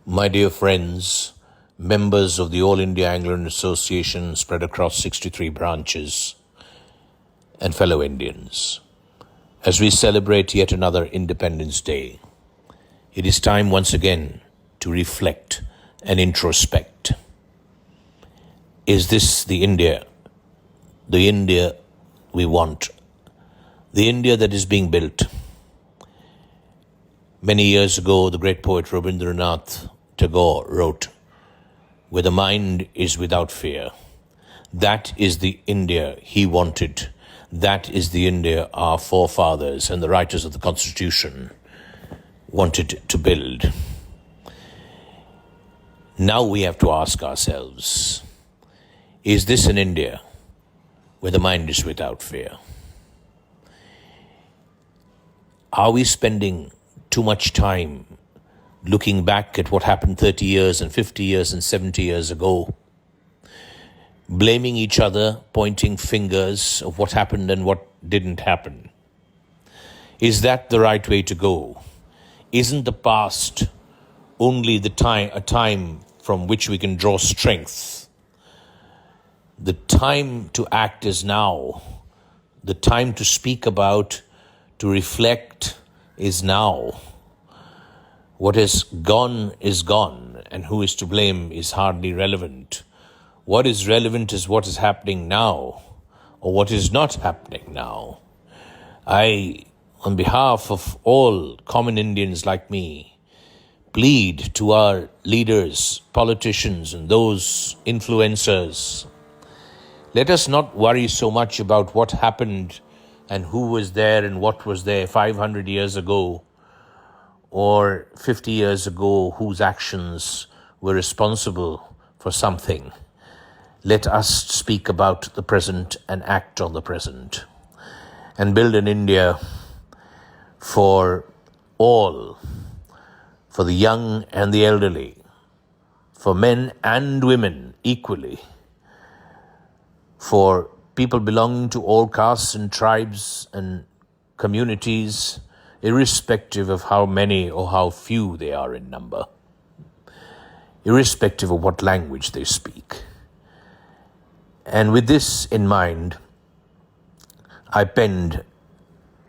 My dear friends, members of the All India Anglo-Indian Association spread across 63 branches, and fellow Indians, as we celebrate yet another Independence Day, it is time once again to reflect and introspect. Is this the India we want, the India that is being built? Many years ago, the great poet Rabindranath Tagore wrote, "Where the mind is without fear, that is the India he wanted. That is the India our forefathers and the writers of the Constitution wanted to build." Now we have to ask ourselves, is this an India where the mind is without fear? Are we spending too much time looking back at what happened 30 years and 50 years and 70 years ago, blaming each other, pointing fingers of what happened and what didn't happen? Is that the right way to go? Isn't the past only a time from which we can draw strength? The time to act is now. The time to speak about, to reflect is now. What is gone, and who is to blame is hardly relevant. What is relevant is what is happening now, or what is not happening now. I, on behalf of all common Indians like me, plead to our leaders, politicians, and those influencers, let us not worry so much about what happened and who was there and what was there 500 years ago, or 50 years ago, whose actions were responsible for something. Let us speak about the present and act on the present, and build an India for all, for the young and the elderly, for men and women equally, for people belonging to all castes and tribes and communities, irrespective of how many or how few they are in number, irrespective of what language they speak. And with this in mind, I penned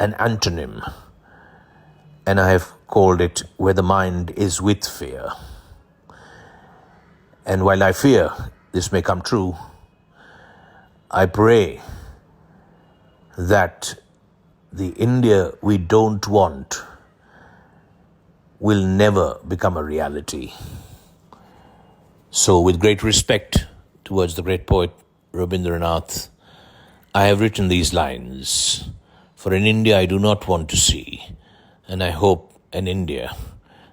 an antonym, and I have called it "Where the Mind is with Fear." And while I fear this may come true, I pray that the India we don't want will never become a reality. So with great respect towards the great poet Rabindranath, I have written these lines for an India I do not want to see, and I hope an India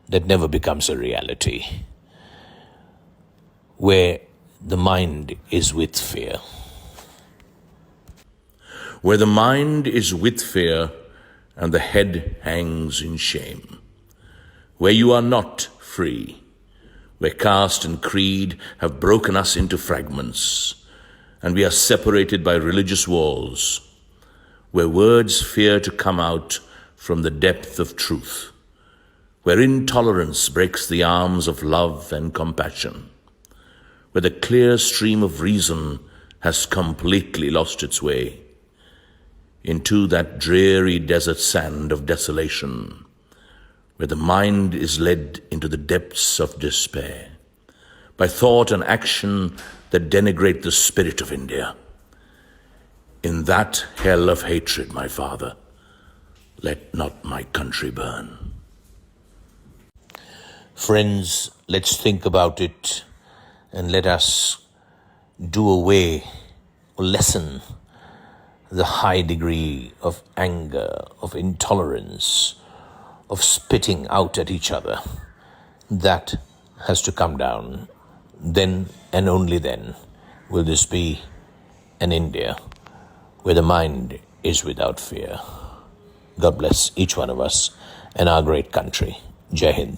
that never becomes a reality, where the mind is with fear. Where the mind is with fear and the head hangs in shame, where you are not free, where caste and creed have broken us into fragments, and we are separated by religious walls, where words fear to come out from the depth of truth, where intolerance breaks the arms of love and compassion, where the clear stream of reason has completely lost its way, into that dreary desert sand of desolation, where the mind is led into the depths of despair by thought and action that denigrate the spirit of India. In that hell of hatred, my father, let not my country burn. Friends, let's think about it, and let us do away or lessen the high degree of anger, of intolerance, of spitting out at each other. That has to come down. Then and only then will this be an India where the mind is without fear. God bless each one of us and our great country. Jai Hind.